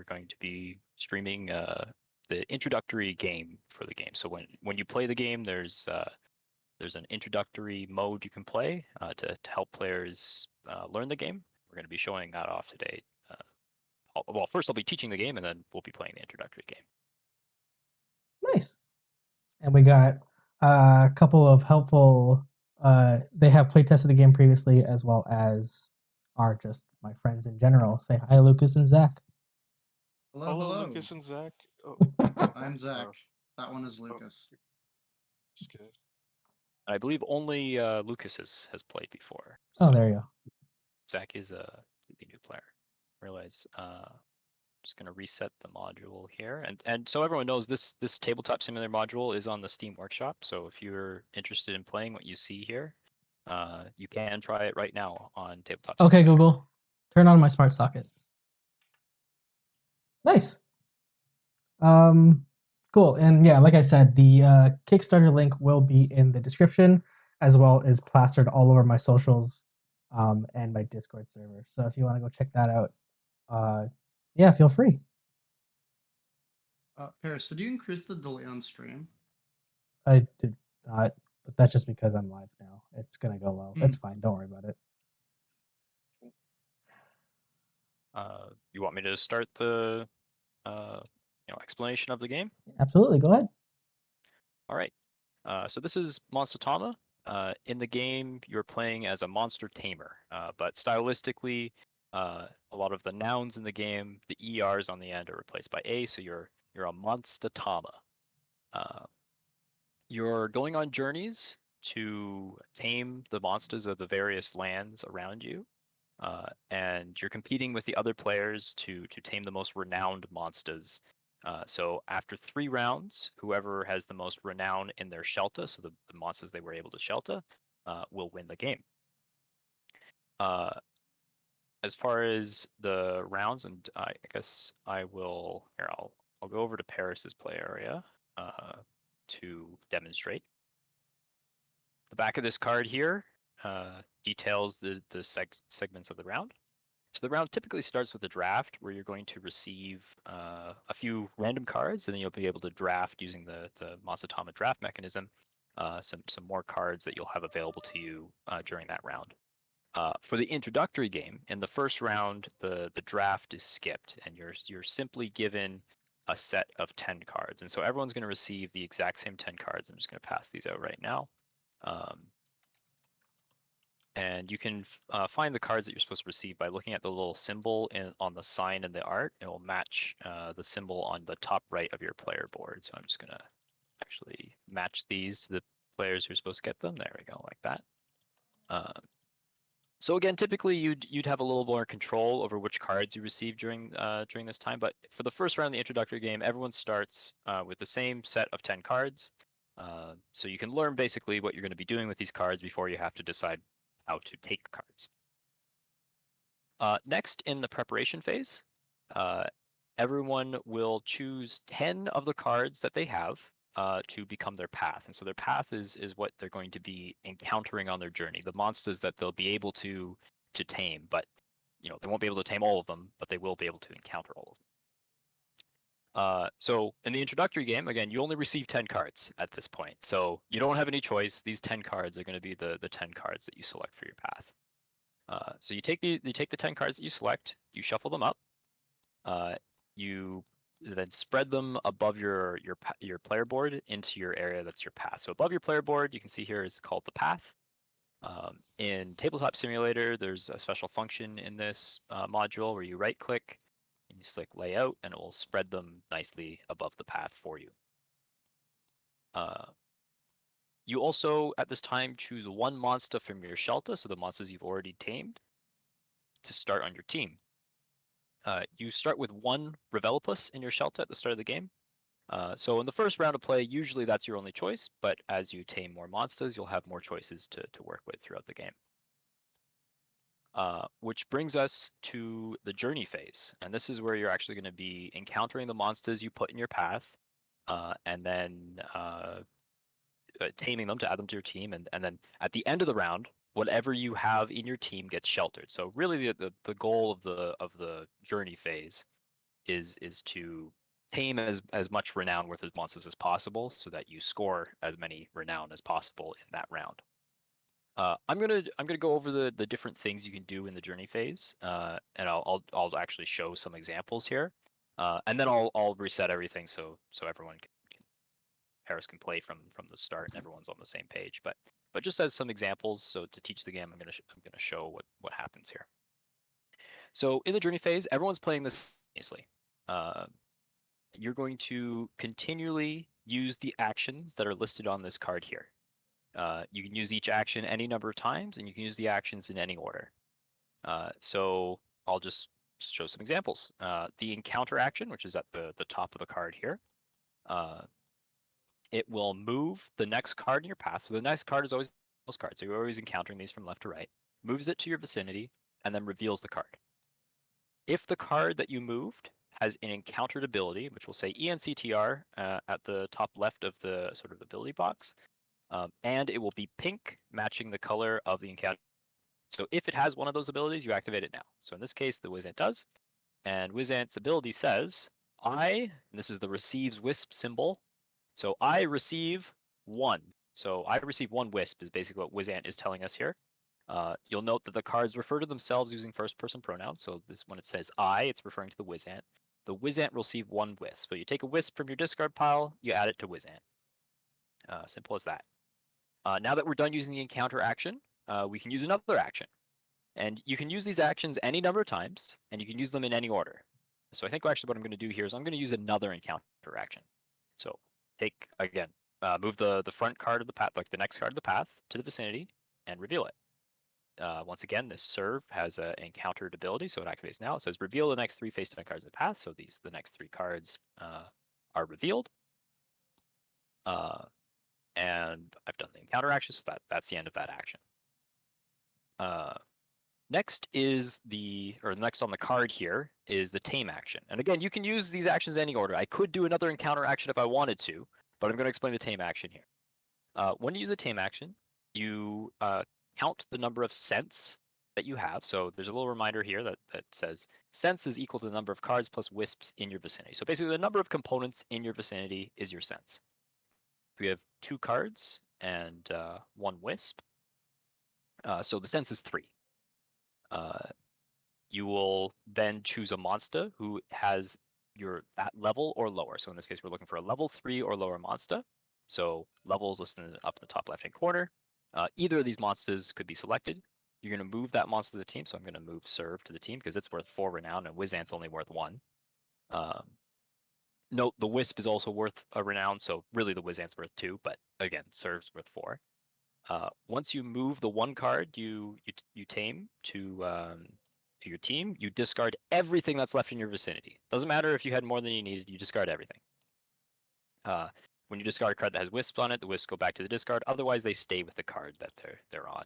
we're going to be streaming the introductory game for the game. So when you play the game, there's an introductory mode you can play to help players learn the game. We're going to be showing that off today. Well, first I'll be teaching the game, and then we'll be playing the introductory game. Nice. And we got a couple of helpful. They have playtested the game previously, as well as are just my friends in general. Say hi, Lucas and Zach. Hello, Hello, hello. Lucas and Zach. Oh, I'm Zach. Oh. That one is Lucas. that's good. I believe only Lucas has played before. Oh, there you go. Zach is a completely new player. Realize just going to reset the module here, and so everyone knows this tabletop simulator module is on the Steam Workshop. So if you're interested in playing what you see here, you can try it right now on tabletop. Okay, Simulator. Google, turn on my smart socket. Nice. Cool. And yeah, like I said, the Kickstarter link will be in the description, as well as plastered all over my socials and my Discord server. So if you want to go check that out, yeah, feel free. Paris, did you increase the delay on stream? I did not, but that's just because I'm live now. It's gonna go low. It's fine. Don't worry about it. You want me to start the explanation of the game? Absolutely. Go ahead. All right. So this is MonstaTama. In the game, you're playing as a monster tamer, but stylistically, a lot of the nouns in the game, the ERs on the end are replaced by A, so you're a MonstaTama. You're going on journeys to tame the monsters of the various lands around you, and you're competing with the other players to tame the most renowned monsters. So after 3 rounds, whoever has the most renown in their shelter, so the monsters they were able to shelter, will win the game. As far as the rounds, and I guess I will here. I'll go over to Paris's play area to demonstrate. The back of this card here details the segments of the round. So the round typically starts with a draft where you're going to receive a few random cards, and then you'll be able to draft using the MonstaTama draft mechanism some more cards that you'll have available to you during that round. For the introductory game, in the first round, the draft is skipped, and you're simply given a set of 10 cards. And so everyone's going to receive the exact same 10 cards. I'm just going to pass these out right now. And you can find the cards that you're supposed to receive by looking at the little symbol on the sign and the art. It will match the symbol on the top right of your player board. So I'm just going to actually match these to the players who are supposed to get them. There we go, like that. So again, typically you'd have a little more control over which cards you receive during this time. But for the first round of the introductory game, everyone starts with the same set of 10 cards. So you can learn basically what you're going to be doing with these cards before you have to decide how to take cards. Next, in the preparation phase, everyone will choose 10 of the cards that they have to become their path. And so their path is what they're going to be encountering on their journey, the monsters that they'll be able to tame. But they won't be able to tame all of them, but they will be able to encounter all of them. So in the introductory game, again, you only receive 10 cards at this point. So you don't have any choice. These 10 cards are going to be the 10 cards that you select for your path. So you take the 10 cards that you select, you shuffle them up, you then spread them above your player board into your area that's your path. So above your player board, you can see here is called the path. In Tabletop Simulator, there's a special function in this module where you right-click and you select Layout, and it will spread them nicely above the path for you. You also, at this time, choose 1 monster from your shelter, so the monsters you've already tamed, to start on your team. You start with 1 Revelopus in your shelter at the start of the game. So in the first round of play, usually that's your only choice, but as you tame more monsters, you'll have more choices to work with throughout the game. Which brings us to the journey phase. And this is where you're actually going to be encountering the monsters you put in your path, and then taming them to add them to your team. And then at the end of the round, whatever you have in your team gets sheltered. So really the goal of the journey phase is to tame as much renown worth of monsters as possible, so that you score as many renown as possible in that round. I'm gonna go over the different things you can do in the journey phase, and I'll actually show some examples here, and then I'll reset everything so everyone Paris can play from the start and everyone's on the same page. But just as some examples, so to teach the game, I'm gonna show what happens here. So in the journey phase, everyone's playing this simultaneously. You're going to continually use the actions that are listed on this card here. You can use each action any number of times, and you can use the actions in any order. So I'll just show some examples. The encounter action, which is at the top of the card here, it will move the next card in your path. So the next card is always those cards. So you're always encountering these from left to right. Moves it to your vicinity, and then reveals the card. If the card that you moved has an encountered ability, which will say ENCTR at the top left of the sort of ability box, and it will be pink, matching the color of the encounter. So if it has one of those abilities, you activate it now. So in this case, the Wizant does. And Wizant's ability says, and this is the receives wisp symbol. So I receive 1. So I receive 1 wisp is basically what Wizant is telling us here. You'll note that the cards refer to themselves using first-person pronouns. So this, when it says I, it's referring to the Wizant. The Wizant will receive 1 wisp. So you take a wisp from your discard pile, you add it to Wizant. Simple as that. Now that we're done using the encounter action, we can use another action. And you can use these actions any number of times, and you can use them in any order. So I think actually what I'm going to do here is I'm going to use another encounter action. So take, again, move the front card of the path, like the next card of the path, to the vicinity, and reveal it. Once again, this serve has an encountered ability, so it activates now. It says reveal the next 3 face-down cards of the path. So the next 3 cards are revealed. And I've done the encounter action, so that's the end of that action. Next is next on the card here is the tame action. And again, you can use these actions in any order. I could do another encounter action if I wanted to, but I'm going to explain the tame action here. When you use a tame action, you count the number of scents that you have. So there's a little reminder here that says scents is equal to the number of cards plus wisps in your vicinity. So basically the number of components in your vicinity is your scents. We have 2 cards and 1 wisp. So the sense is 3. You will then choose a monster who has that level or lower. So in this case, we're looking for a level 3 or lower monster. So levels listed up in the top left-hand corner. Either of these monsters could be selected. You're going to move that monster to the team. So I'm going to move Serve to the team because it's worth 4 renown and Wizant's only worth 1. Note the Wisp is also worth a renown, so really the Wizant's worth 2, but again, Serve's worth 4. Once you move the 1 card you tame to your team, you discard everything that's left in your vicinity. Doesn't matter if you had more than you needed, you discard everything. When you discard a card that has wisps on it, the wisps go back to the discard. Otherwise, they stay with the card that they're on.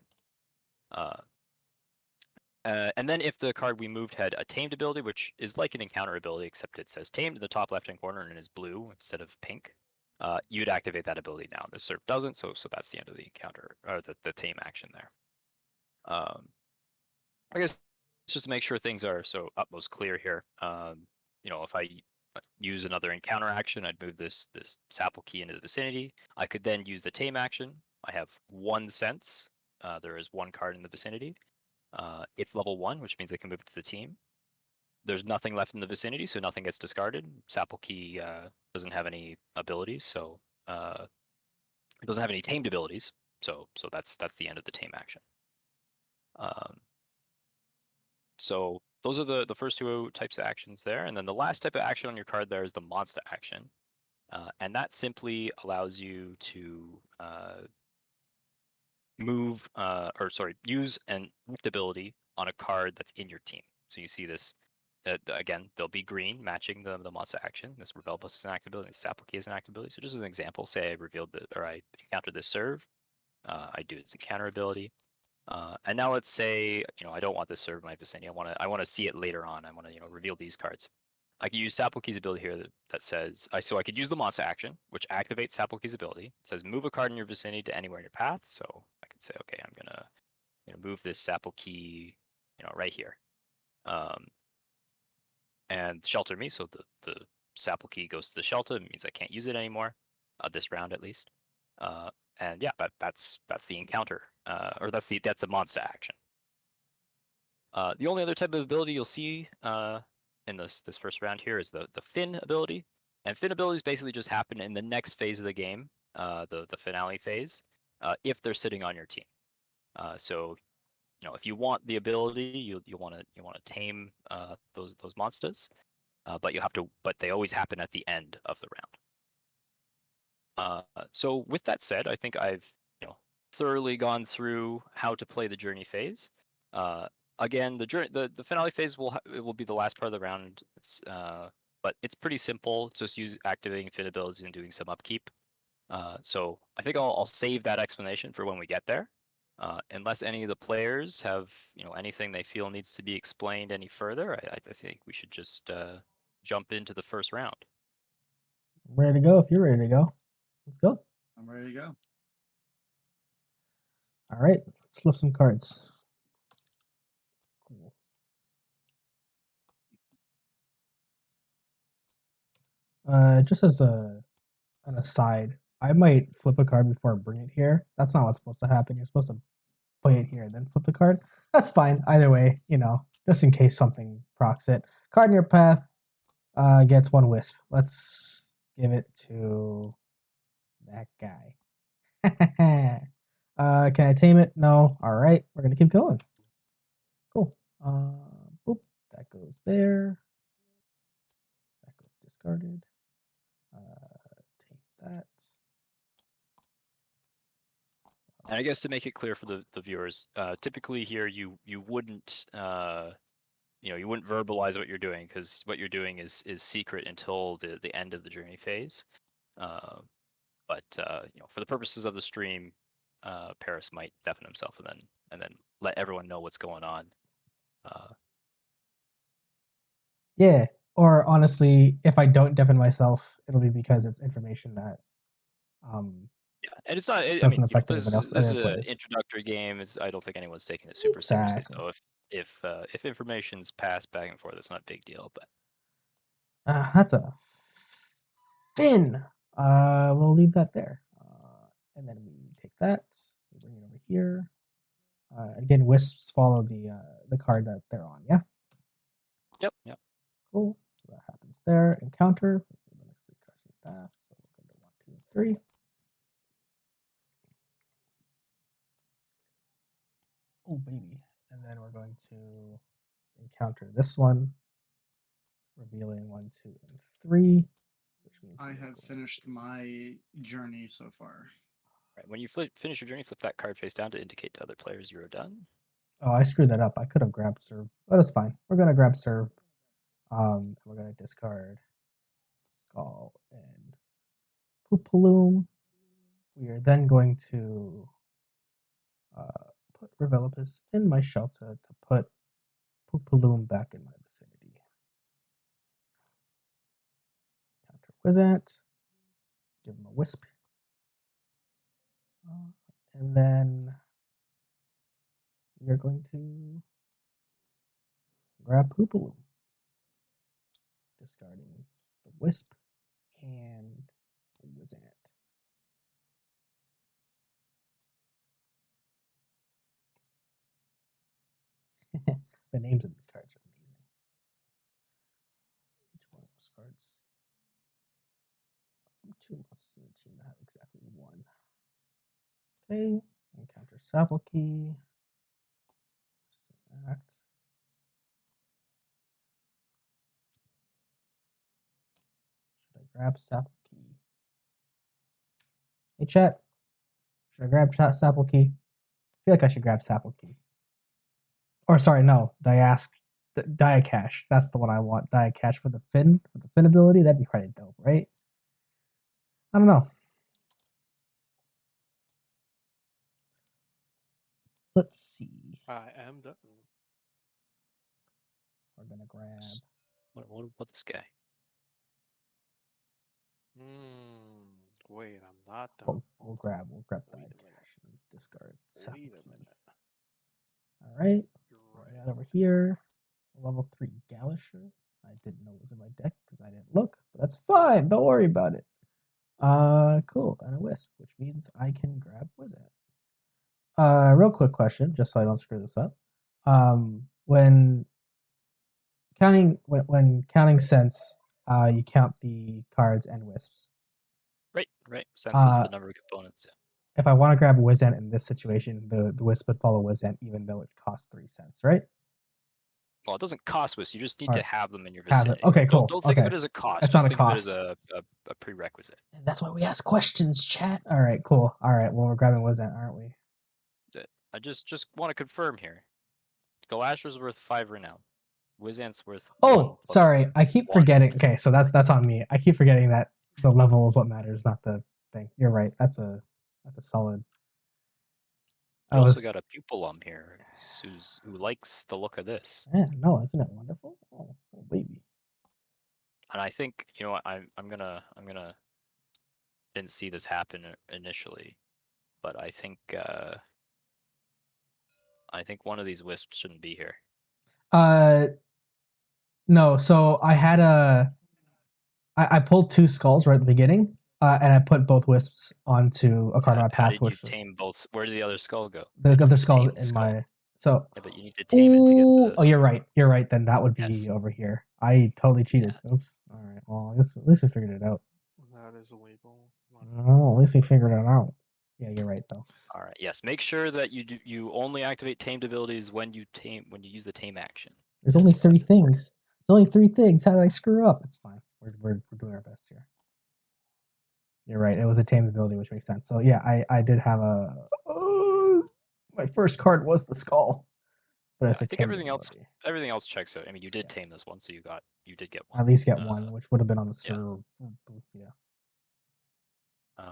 And then if the card we moved had a tamed ability, which is like an encounter ability, except it says tamed in the top left-hand corner and is blue instead of pink, you'd activate that ability now. This serve doesn't, so that's the end of the encounter, or the tame action there. I guess just to make sure things are so utmost clear here, if I use another encounter action, I'd move this sapple key into the vicinity. I could then use the tame action. I have 1 sense. There is 1 card in the vicinity. It's level 1, which means I can move it to the team. There's nothing left in the vicinity, so nothing gets discarded. Sapple key doesn't have any abilities, so it doesn't have any tamed abilities. So that's the end of the tame action. So those are the first 2 types of actions there, and then the last type of action on your card there is the monster action, and that simply allows you to use an act ability on a card that's in your team. So you see this. Again, they'll be green, matching the monster action. This Rebel Bus is an act ability, this Sapple Key is an act ability. So just as an example, say I encountered this serve, I do its encounter ability. And now let's say, I don't want this serve in my vicinity. I want to see it later on. I want to, reveal these cards. I can use Sapple Key's ability here that says, so I could use the monster action, which activates Sapple Key's ability. It says move a card in your vicinity to anywhere in your path. So I can say, okay, I'm gonna move this Sapple Key, right here. and shelter me. So the Sapple key goes to the shelter. It means I can't use it anymore, this round at least. And yeah, that's the encounter, or that's the monster action. The only other type of ability you'll see in this first round here is the Fin ability, and Fin abilities basically just happen in the next phase of the game, the finale phase, if they're sitting on your team. So if you want the ability, you want to tame those monsters, but they always happen at the end of the round. So with that said, I think I've thoroughly gone through how to play the journey phase. Again, the finale phase it will be the last part of the round. But it's pretty simple. Just activating fit abilities and doing some upkeep. So I think I'll save that explanation for when we get there. Unless any of the players have anything they feel needs to be explained any further, I think we should just jump into the first round. I'm ready to go if you're ready to go. Let's go. I'm ready to go. All right, let's flip some cards. Cool. Just as an aside, I might flip a card before I bring it here. That's not what's supposed to happen. You're supposed to play it here and then flip the card. That's fine. Either way, just in case something procs it. Card in your path gets 1 wisp. Let's give it to that guy. Can I tame it? No. All right, we're gonna keep going. Cool. Boop. That goes there. That goes discarded. Tame that. And I guess to make it clear for the viewers, typically here you wouldn't you wouldn't verbalize what you're doing, because what you're doing is secret until the end of the journey phase. But for the purposes of the stream, Paris might deafen himself and then let everyone know what's going on. Yeah. Or honestly, if I don't deafen myself, it'll be because it's information that Yeah, and it's not. I doesn't mean, affect this anybody else, this is other an players. introductory game. I don't think anyone's taking it super seriously. Exactly. So if information's passed back and forth, it's not a big deal. But That's a fin. We'll leave that there. And then we take that. We bring it over here. Again, wisps follow the card that they're on. Yeah. yep. Cool. So that happens there. Encounter. The next 3 cards in the path. So we'll go to 1, 2, and 3. Oh baby. And then we're going to encounter this one, revealing 1, 2, and 3, which means I we are have going finished to- my journey so far. Right. When you finish your journey, flip that card face down to indicate to other players you are done. Oh, I screwed that up. I could have grabbed serve, but it's fine. We're gonna grab serve. We're gonna discard Skull and Poopaloom. We are then going to put Revelopus in my shelter to put Poopaloom back in my vicinity. Counter Wizant. Give him a Wisp. And then we are going to grab Poopaloom. Discarding the Wisp and Wizant. The names of these cards are amazing. Each one of those cards from 2 monsters in the team that have exactly 1. Okay, encounter Sapple Key. Which is an act. Should I grab Sapple Key? Hey chat, should I grab Sapple Key? I feel like I should grab Sapple Key. Or sorry, no, Diacash. That's the one I want. Diacash for the Fin ability. That'd be pretty dope, right? I don't know. Let's see. I am done. We're gonna grab. What about this guy? Wait, I'm not done. We'll grab Wait a minute. Diacash and discard Sapple Wait a Key. minute. All right. You're Bring right. that over here. Level 3 Galisher. I didn't know it was in my deck because I didn't look. But that's fine. Don't worry about it. Cool. And a wisp, which means I can grab Wizard. Real quick question, just so I don't screw this up. When when counting sense, you count the cards and wisps. Right. Sense is the number of components. Yeah. If I want to grab Wizant in this situation, the wisp would follow Wizant even though it costs 3 cents, right? Well, it doesn't cost wisps. You just need Or to have them in your have it. vicinity. Okay, cool. Don't think of Okay. it as a cost. It's Just not a think of it as cost. a prerequisite. And that's why we ask questions, chat. All right, cool. All right, well, we're grabbing Wizant, aren't we? I just want to confirm here. Galasher's worth 5 renown. Wizant's worth 1 Oh, plus sorry. I keep 1. forgetting. Okay, so that's on me. I keep forgetting that the level is what matters, not the thing. You're right. That's a solid. You also got a pupilum here who likes the look of this. Yeah, no, isn't it wonderful? Oh, baby. And I think, you know what, I'm gonna didn't see this happen initially, but I think one of these wisps shouldn't be here. No. So I had I pulled 2 skulls right at the beginning, and I put both wisps onto a card on my How path, did you which was tame both? Where did the other skull go? the You need other to skulls tame the in skull. my. So. Yeah, but you need to tame it to get Ooh, the. oh, you're right. You're right. Then that would be Yes. over here. I totally cheated. Oops. All right. Well, at least we figured it out. That is illegal. Oh, at least we figured it out. Yeah, you're right though. All right. Yes. Make sure that you only activate tamed abilities when you use the tame action. There's only 3 things. There's only 3 things. How did I screw up? It's fine. We're doing our best here. You're right. It was a tamed ability, which makes sense. So yeah, I did have a. My first card was the skull, but it's I a think tamed everything else checks out. I mean, you did tame this one, so you did get one. At least get one, which would have been on the yeah. serve. Yeah.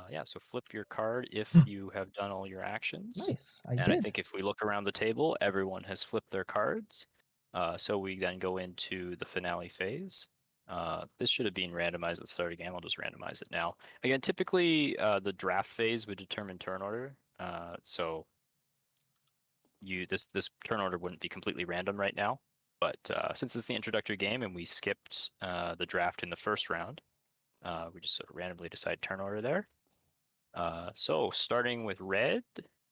Yeah, so flip your card if you have done all your actions. Nice. I and did. I think if we look around the table, everyone has flipped their cards. So we then go into the finale phase. This should have been randomized at the start of the game. I'll just randomize it now. Again, typically the draft phase would determine turn order. So this turn order wouldn't be completely random right now. But since it's the introductory game and we skipped the draft in the first round, we just sort of randomly decide turn order there. So starting with red,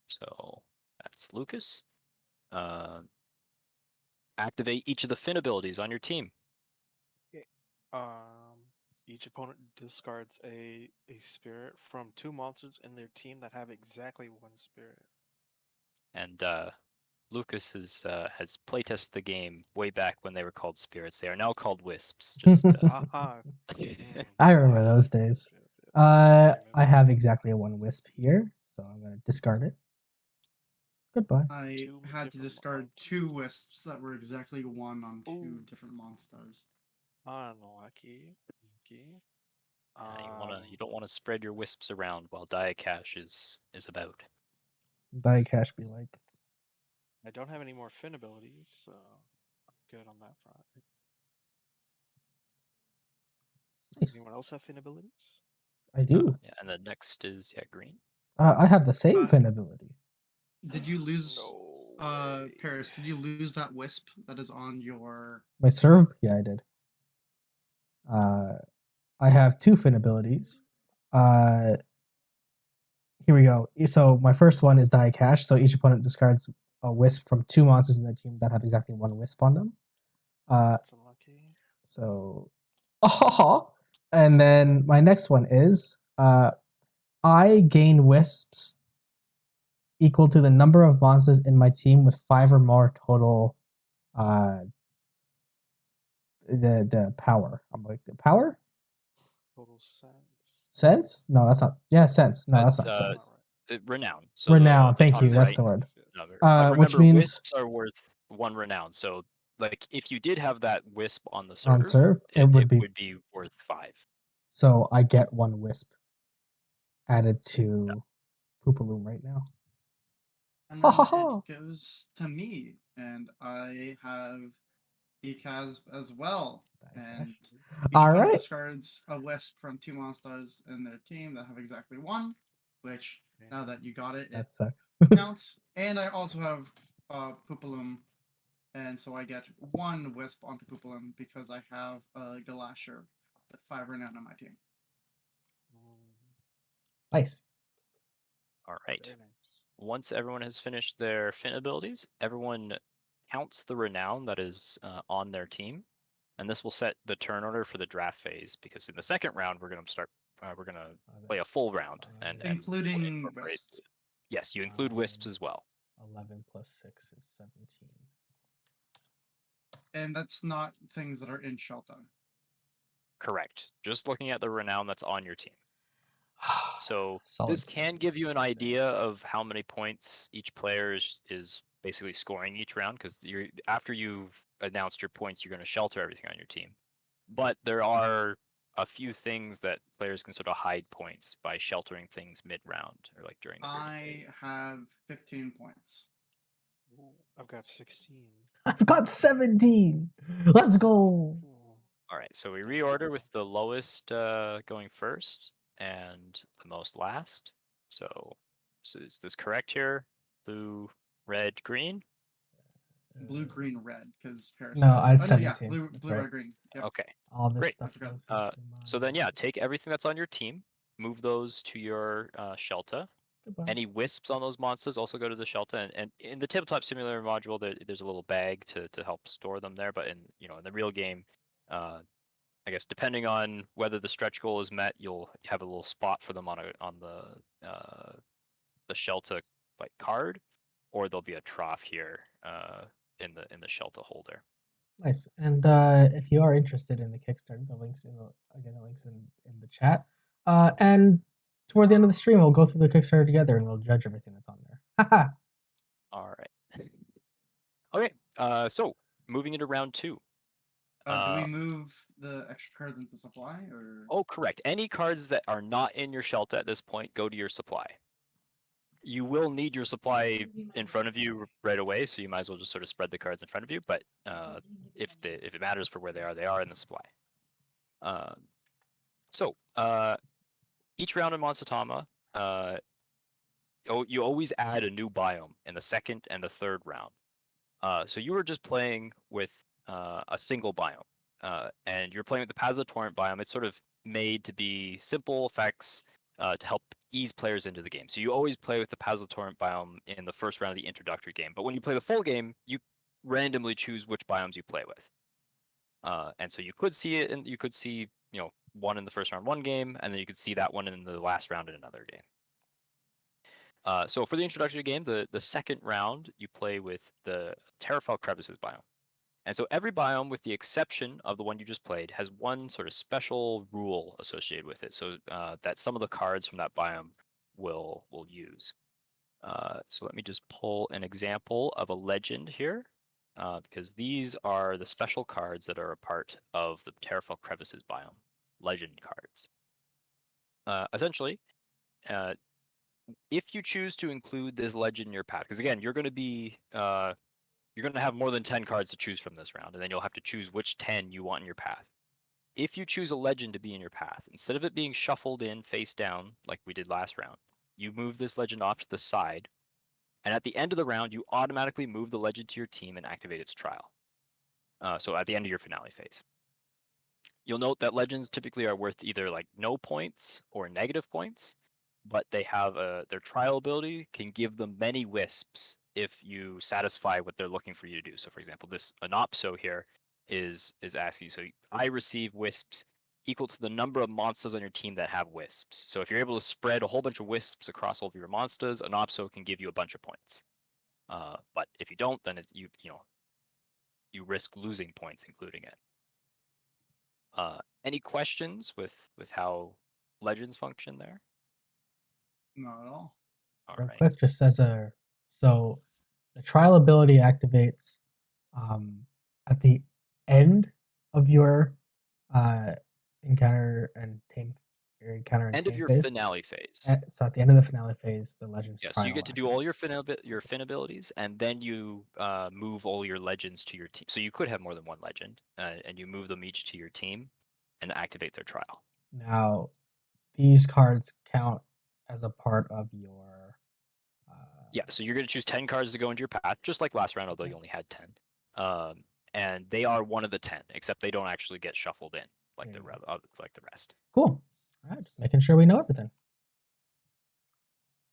so that's Lucas. Activate each of the Fin abilities on your team. Each opponent discards a spirit from 2 monsters in their team that have exactly 1 spirit. And Lucas has playtested the game way back when they were called spirits. They are now called wisps. Just I remember those days. I have exactly a 1 wisp here, so I'm gonna discard it. Goodbye. I 2 had to different discard monsters. 2 wisps that were exactly 1 on 2 Ooh. different monsters. Unlucky. you don't wanna spread your wisps around while Diacash is about. Diacash be like. I don't have any more Fin abilities, so I'm good on that front. Nice. Anyone else have Fin abilities? I do. Yeah, and the next is green. I have the same Fin ability. Did you lose No way. Paris, did you lose that wisp that is on your My serve? Yeah, I did. I have 2 Fin abilities. Here we go. So my first one is Diacash. So each opponent discards a wisp from 2 monsters in their team that have exactly 1 wisp on them. That's unlucky. So, and then my next one is I gain wisps equal to the number of monsters in my team with 5 or more total. The power. I'm like the power. Total sense. Sense? No, that's not. Yeah, sense. No, that's not That's, sense. Renown. So Renown. Thank top you. That's right the word. number. Which Remember, means wisps are worth 1 renown. So, like, if you did have that wisp on the serve, on serve, it would be worth 5. so I get 1 wisp added to Poopaloom right now. and Ha then ha ha. it goes to me, and I have Ekaz as well. And each All opponent right. discards a wisp from 2 monsters in their team that have exactly 1, which now that you got it, That it sucks. counts. And I also have Poopaloom and so I get 1 wisp onto Poopalum because I have a Galasher with 5 renown on my team. Nice. All right. Very nice. Once everyone has finished their Fin abilities, everyone counts the renown that is on their team, and this will set the turn order for the draft phase. Because in the second round, we're going to start. We're going to play a full round, and we'll Including incorporate. wisps. Yes, you include wisps as well. 11 plus 6 is 17. And that's not things that are in Shelter. Correct. Just looking at the renown that's on your team. So Solid this can save. give you an idea of how many points each player is basically scoring each round, because after you've announced your points, you're going to shelter everything on your team. But there are a few things that players can sort of hide points by sheltering things mid-round or like during the group phase. I have 15 points. Ooh, I've got 16. I've got 17. Let's go. Ooh. All right, so we Don't reorder know. with the lowest going first and the most last. So is this correct here? Blue, red, green? Blue, green, red, because Paris. No, I had Oh no, yeah, 17. blue, That's blue, right. red, green. Yep. Okay. All this Great. stuff I forgot. goes into So then, yeah, take everything that's on your team, move those to your shelter. Goodbye. Any wisps on those monsters also go to the shelter. And in the tabletop simulator module, there's a little bag to help store them there. But in the real game, I guess depending on whether the stretch goal is met, you'll have a little spot for them on the shelter like card, or there'll be a trough here in the shelter holder. Nice. And if you are interested in the Kickstarter, the links the links in the chat. And toward the end of the stream, we'll go through the Kickstarter together and we'll judge everything that's on there. Haha. All right. Okay. So moving into round 2. Do we move the extra cards into supply or? Oh, correct. Any cards that are not in your shelter at this point go to your supply. You will need your supply in front of you right away, so you might as well just sort of spread the cards in front of you. But if it matters for where they are in the supply. So each round in MonstaTama, you always add a new biome in the second and the third round. So you were just playing with a single biome, and you're playing with the Pazza Torrent biome. It's sort of made to be simple effects to help ease players into the game. So you always play with the Pazza Torrent biome in the first round of the introductory game. But when you play the full game, you randomly choose which biomes you play with. And so you could see it, and you could see one in the first round, one game, and then you could see that one in the last round in another game. So for the introductory game, the second round, you play with the Terrafell Crevices biome. And so every biome, with the exception of the one you just played, has one sort of special rule associated with it, so that some of the cards from that biome will use. So let me just pull an example of a legend here, because these are the special cards that are a part of the Terrafell Crevices biome, legend cards. Essentially, if you choose to include this legend in your path, because again, you're going to have more than 10 cards to choose from this round, and then you'll have to choose which 10 you want in your path. If you choose a legend to be in your path, instead of it being shuffled in face down like we did last round, you move this legend off to the side, and at the end of the round, you automatically move the legend to your team and activate its trial. So at the end of your finale phase. You'll note that legends typically are worth either like no points or negative points, but they have their trial ability can give them many wisps if you satisfy what they're looking for you to do. So for example, this Anopso here is asking you, so I receive wisps equal to the number of monsters on your team that have wisps. So if you're able to spread a whole bunch of wisps across all of your monsters, Anopso can give you a bunch of points. But if you don't, then you risk losing points, including it. Any questions with how legends function there? Not at all. All Real right. quick, just as so the trial ability activates at the end of your encounter and tame End of your phase. finale phase. So at the end of the finale phase, the legends Yeah, trial. so you get to do all your activates. fin abilities, and then you move all your legends to your team. So you could have more than one legend, and you move them each to your team, and activate their trial. Now, these cards count as a part of your. Yeah, so you're going to choose 10 cards to go into your path, just like last round, although Okay. you only had 10. and they are one of the 10, except they don't actually get shuffled in like There the you go. like the rest. Cool. All right, just making sure we know everything.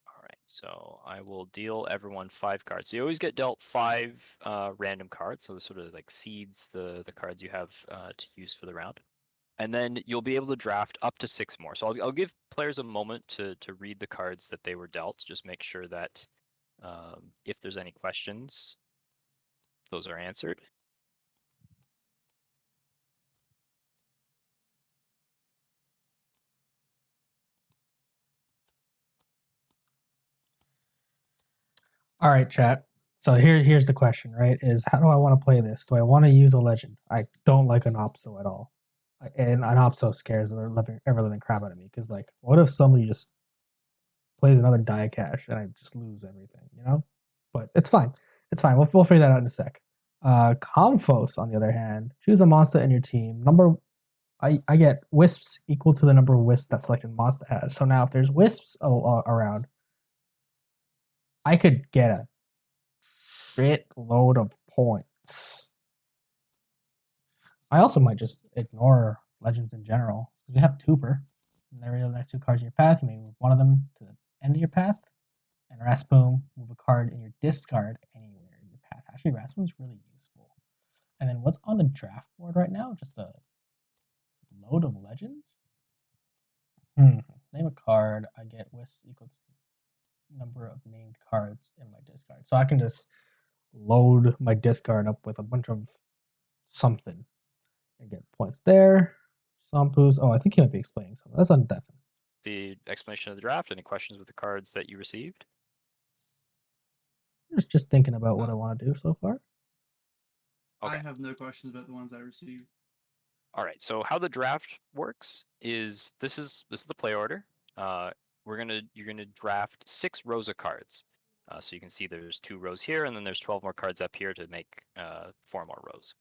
All right, so I will deal everyone 5 cards. So you always get dealt 5 random cards, so this sort of like seeds the cards you have to use for the round. And then you'll be able to draft up to 6 more. So I'll give players a moment to read the cards that they were dealt. Just make sure that if there's any questions, those are answered. All right, chat. So here's the question, right? Is how do I want to play this? Do I want to use a legend? I don't like an opso at all, and an opso scares the ever living crap out of me. Because like, what if somebody just plays another die cash and I just lose everything? You know? But it's fine. It's fine. We'll figure that out in a sec. Comfos, on the other hand, choose a monster in your team. I get wisps equal to the number of wisps that selected monster has. So now if there's wisps around, I could get a shit load of points. I also might just ignore legends in general. You have Tuber, and they're the next 2 cards in your path. You may move one of them to the end of your path, and Raspoon, move a card in your discard anywhere in your path. Actually, Raspoon's really useful. And then what's on the draft board right now? Just a load of legends? Name a card. I get wisps equals number of named cards in my discard. So I can just load my discard up with a bunch of something and get points there. Sampus. Oh, I think he might be explaining something. That's undefinite. The explanation of the draft. Any questions with the cards that you received? Just thinking about what I want to do so far. Okay. I have no questions about the ones I received. All right. So how the draft works is this is the play order. You're gonna draft 6 rows of cards. So you can see there's 2 rows here, and then there's 12 more cards up here to make 4 more rows.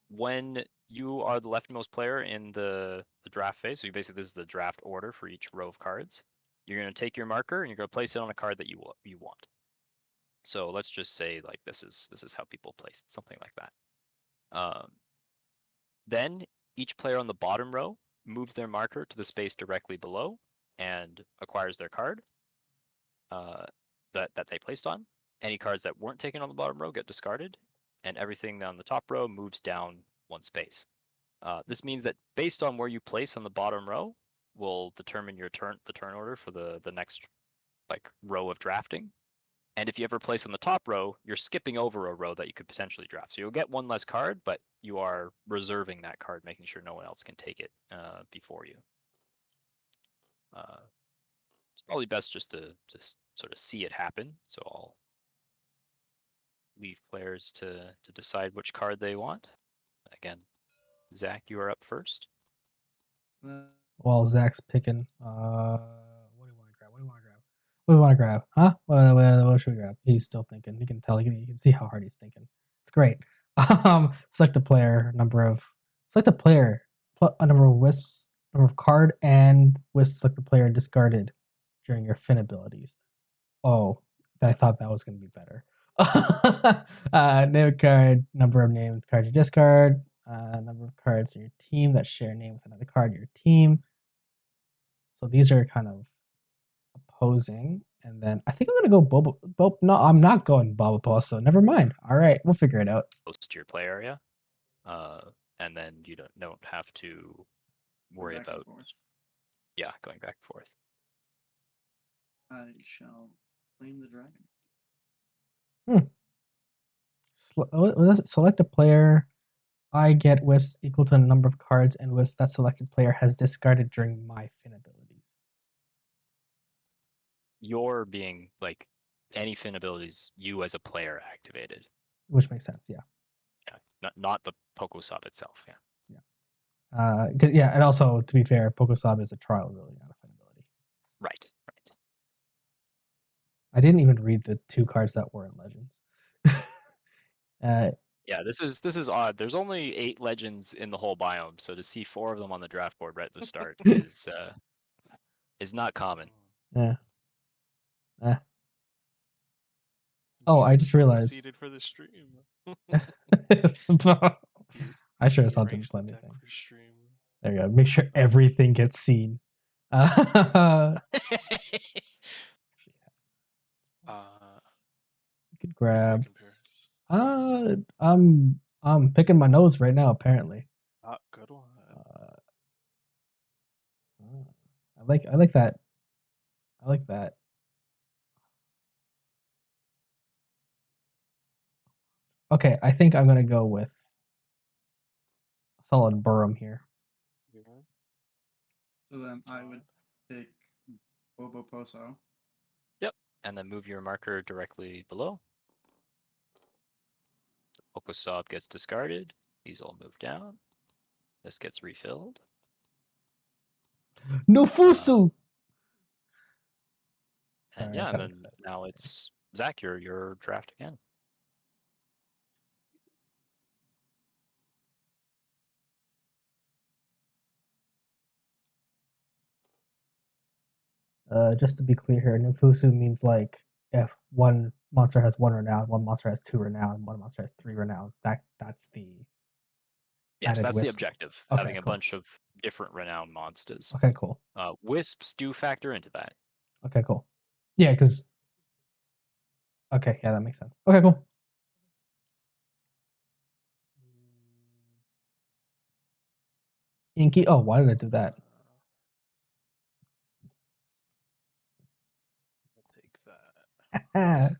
When you are the leftmost player in the draft phase, so basically this is the draft order for each row of cards. You're gonna take your marker and you're gonna place it on a card that you want. So let's just say like this is how people place it, something like that. Then each player on the bottom row moves their marker to the space directly below and acquires their card that they placed on. Any cards that weren't taken on the bottom row get discarded, and everything on the top row moves down 1 space. This means that based on where you place on the bottom row will determine the turn order for the next like row of drafting. And if you ever place on the top row, you're skipping over a row that you could potentially draft. So you'll get 1 less card, but you are reserving that card, making sure no one else can take it before you. It's probably best just to sort of see it happen. So I'll leave players to decide which card they want. Again, Zach, you are up first. While Zach's picking, what do you want to grab? What do you want to grab? What do you want to grab? Huh? What should we grab? He's still thinking. You can tell. You can see how hard he's thinking. It's great. Select a player. Select a player. A number of wisps. Number of card and wisps. Select the player discarded during your fin abilities. Oh, I thought that was going to be better. Name a card. Number of named cards you discard. Number of cards in your team that share a name with another card in your team. So these are kind of opposing. And then I think I'm gonna go Boba. No, I'm not going Baba so never mind. All right, we'll figure it out. Close to your play area, and then you don't have to worry Back and about forth. going back and forth. I shall claim the dragon. Select a player. I get wisps equal to the number of cards and wisps that selected player has discarded during my fin abilities. You're being like any fin abilities you as a player activated. Which makes sense, yeah. Yeah, not the Pokosop itself. Yeah. Yeah, and also to be fair, Pokosab is a trial ability, not a fin ability. Right. I didn't even read the 2 cards that were in Legends. Yeah, this is odd. There's only 8 legends in the whole biome, so to see 4 of them on the draft board right at the start is not common. Yeah. Oh, I Get just the poster realized. seated for the stream. I should have He something arranged the plenty deck thing. for stream. There you go. Make sure everything gets seen. You Uh, could what are you grab. picking, Paris? I'm picking my nose right now. Apparently. Good one. I like that. I like that. Okay, I think I'm gonna go with solid Burham here. So then I would take Bobo Poso. Yep, and then move your marker directly below. Oposob gets discarded. These all move down. This gets refilled. Nufusu. And Sorry, yeah, I and got then excited. now it's Zach, your draft again. Just to be clear here, Nufusu means like if one monster has 1 renown, one monster has 2 renown, one monster has 3 renown. That's the Yes, added that's the wisp. objective. Okay, Having a cool. bunch of different renowned monsters. Okay, cool. Wisps do factor into that. Okay, cool. Yeah, because. Okay, yeah, that makes sense. Okay, cool. Inky. Oh, why did I do that? Take that.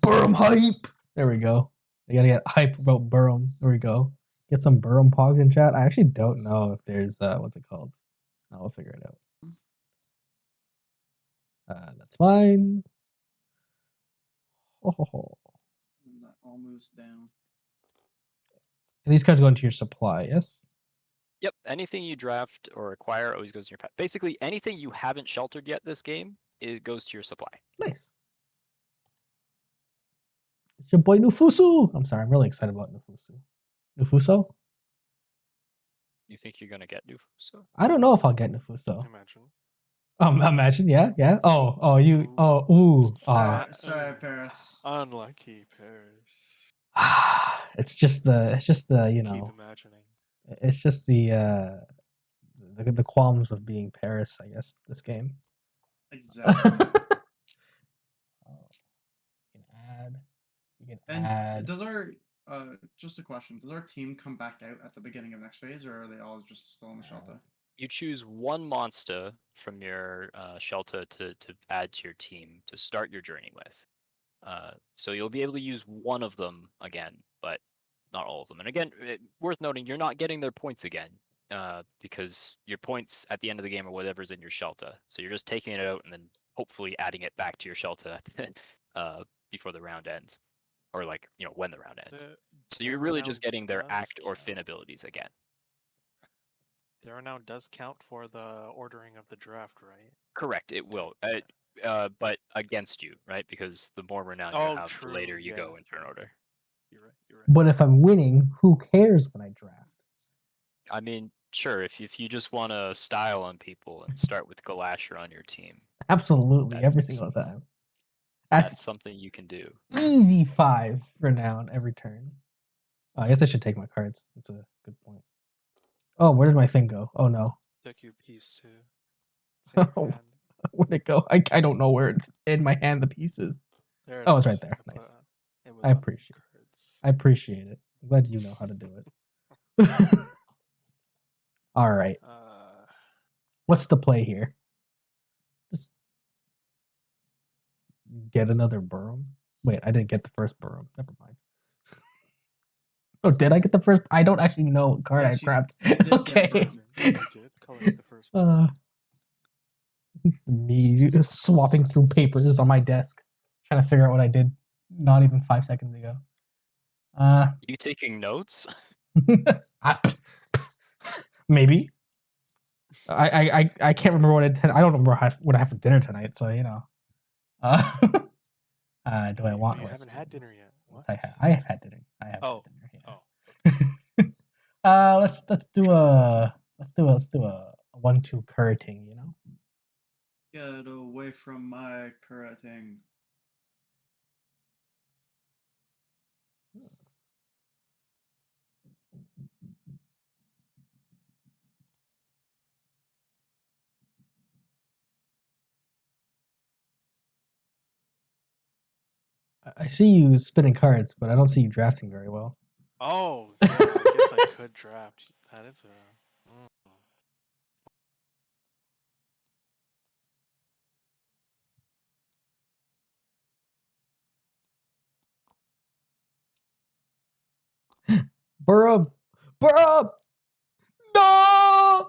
Burham hype. There we go. I gotta get hype about Burham. There we go. Get some Burham pogs in chat. I actually don't know if there's what's it called. I'll figure it out. That's fine. Oh. And that all moves down. And these cards go into your supply, yes? Yep, anything you draft or acquire always goes in your pack. Basically, anything you haven't sheltered yet this game, it goes to your supply. Nice. It's your boy Nufusu. I'm sorry, I'm really excited about Nufusu. Nufuso? You think you're gonna get Nufuso? I don't know if I'll get Nufuso. Imagine. Imagine, yeah. Ooh. Sorry, Paris. Unlucky Paris. It's just the Keep imagining. it's just the qualms of being Paris, I guess, this game. Exactly. You can And add. does our just a question? Does our team come back out at the beginning of next phase, or are they all just still in the shelter? You choose one monster from your shelter to add to your team to start your journey with. So you'll be able to use one of them again, but not all of them. And again, worth noting, you're not getting their points again because your points at the end of the game are whatever's in your shelter. So you're just taking it out and then hopefully adding it back to your shelter before the round ends, or like when the round ends. So you're really just getting their act or fin abilities again. The renown does count for the ordering of the draft, right? Correct, it will. But against you, right? Because the more renown you have, the later you go in turn order. You're right. But if I'm winning, who cares when I draft? I mean, sure, if you just want to style on people and start with Galasher on your team. Absolutely, every single time. That's something you can do. Easy 5 renown every turn. Oh, I guess I should take my cards. That's a good point. Oh, where did my thing go? Oh no. Took you a piece too. Where'd it go? I don't know where in my hand the piece is. There it's right there. Nice. I appreciate it. I'm glad you know how to do it. All right. What's the play here? Just get another Burham. Wait, I didn't get the first Burham. Never mind. Oh, did I get the first? I don't actually know what card I grabbed. Okay. Me swapping through papers on my desk, trying to figure out what I did not even 5 seconds ago. You taking notes? Maybe. I can't remember what I did. I don't remember what I have for dinner tonight, so do I want? You haven't had dinner yet. What? I have had dinner. I have had dinner. Yeah. Let's do a 1-2 curting. Get away from my curting. I see you spinning cards, but I don't see you drafting very well. Oh, yeah, I guess I could draft. That is a. Burrow! Burrow! No!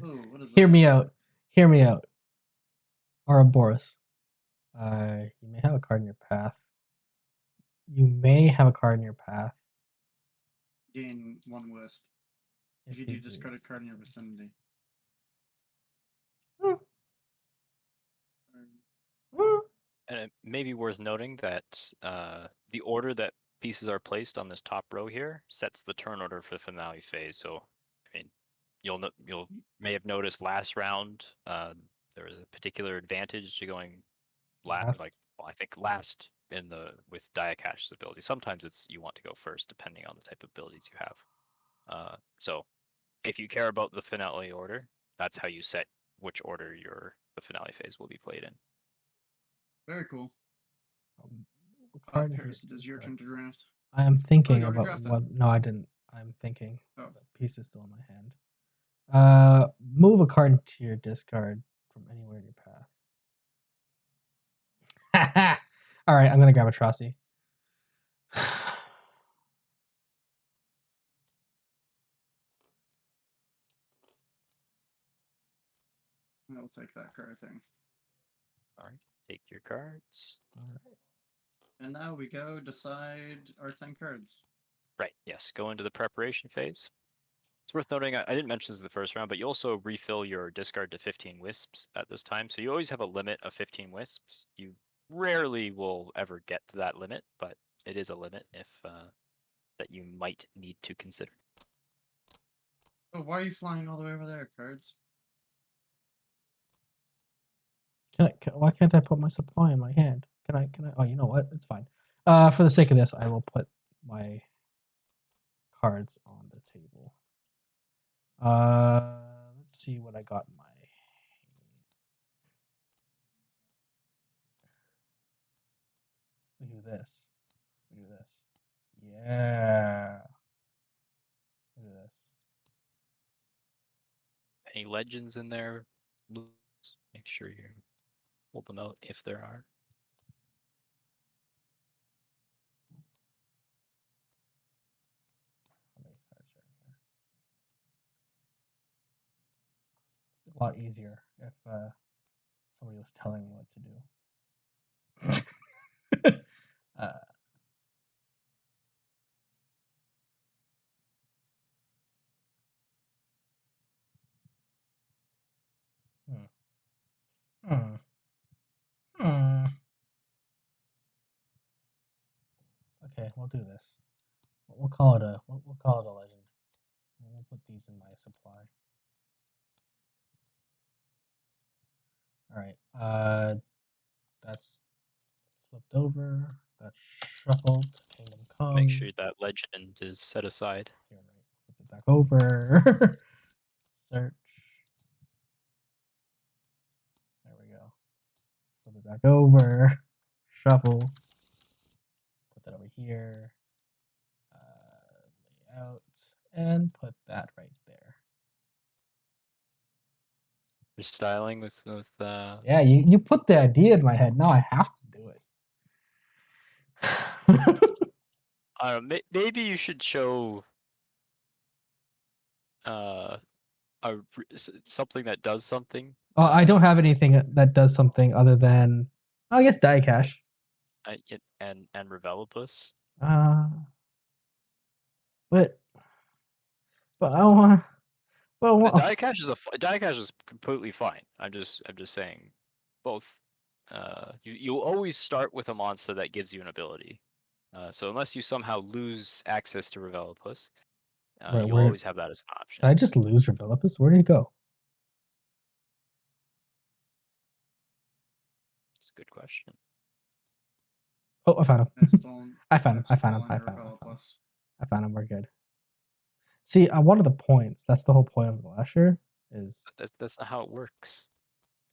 Ooh, what is Hear that? me out. Hear me out. Ouroboros. You may have a card in your path. You may have a card in your path. Gain 1 wisp. If you do discard a card in your vicinity. And it may be worth noting that the order that pieces are placed on this top row here sets the turn order for the finale phase. So, I mean, you'll may have noticed last round there was a particular advantage to going Last. I think last in the with Diakash's ability. Sometimes it's you want to go first depending on the type of abilities you have. So if you care about the finale order, that's how you set which order the finale phase will be played in. Very cool. Card Paris, it is your turn to draft. I am thinking you already about drafted. what. No, I didn't. I'm thinking. Oh. The piece is still in my hand. Move a card into your discard from anywhere in your path. All right, I'm gonna grab Atrocity. I will take that card thing. All right, take your cards. All right. And now we go decide our 10 cards. Right, yes, go into the preparation phase. It's worth noting, I didn't mention this in the first round, but you also refill your discard to 15 wisps at this time. So you always have a limit of 15 wisps. You rarely will ever get to that limit, but it is a limit if that you might need to consider. Oh, why are you flying all the way over there, cards? Why can't I put my supply in my hand? Can I? Oh, you know what? It's fine. For the sake of this, I will put my cards on the table. Let's see what I got in my. Look at this. Look at this. Yeah. Look at this. Any legends in there? Make sure you pull them out if there are. How many cards are in here? A lot easier if somebody was telling me what to do. Hmm. Hmm. Okay, we'll do this. We'll call it a legend. We'll put these in my supply. All right. That's flipped over. That's shuffled. Kingdom Come. Make sure that legend is set aside. Here, right. Flip it back over. Search. There we go. Flip it back over. Shuffle. Put that over here. Layout. And put that right there. You're styling with Yeah, you put the idea in my head. Now I have to do it. Maybe you should show something that does something. I don't have anything that does something other than, I guess, Diacash. And Revelopus. But I want Well, The die okay. cache is die cache is completely fine. I'm just saying, both. You always start with a monster that gives you an ability. So unless you somehow lose access to Revelopus, Wait, you'll where always have that as an option. did I just lose Revelopus? Where did he go? It's a good question. Oh, I found him. I stolen. I found him. I've I found him. stolen I your found him. I found him. Revelopus. I found him. We're good. See, I wanted the points. That's the whole point of the lasher. Is That's not how it works.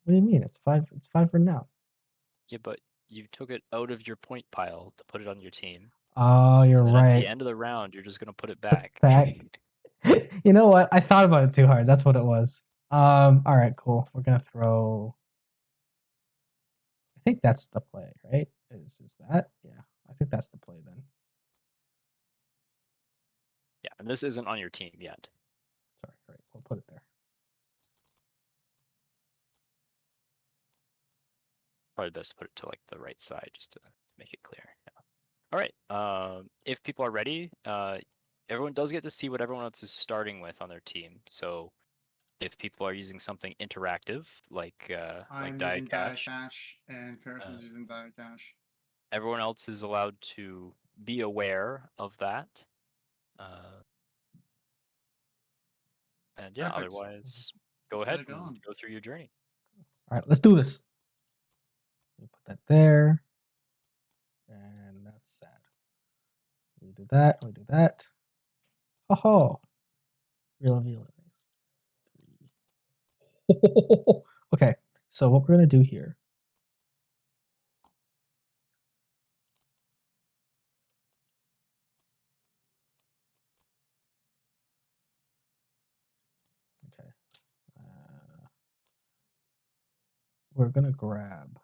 what do you mean? It's 5. It's 5 for now. Yeah, but you took it out of your point pile to put it on your team. Oh, you're And then at right. the end of the round, you're just gonna put it back. Back. You know what? I thought about it too hard. That's what it was. All right, cool. We're gonna throw. I think that's the play, right? Is that? Yeah, I think that's the play then. Yeah, and this isn't on your team yet. Sorry, right. We'll put it there. Probably best to put it to like the right side just to make it clear. Yeah. All right. If people are ready, everyone does get to see what everyone else is starting with on their team. So if people are using something interactive like I'm die using cache, Diacache, and Paris uh, is using Diacache. everyone else is allowed to be aware of that. And yeah, Perfect. otherwise, go Let's get ahead it and going. go through your journey. All right, let's do this. We'll put that there, and that's sad. We do that. We do that. Oh ho! Reveal it. Okay, so what we're gonna do here. Okay, we're gonna grab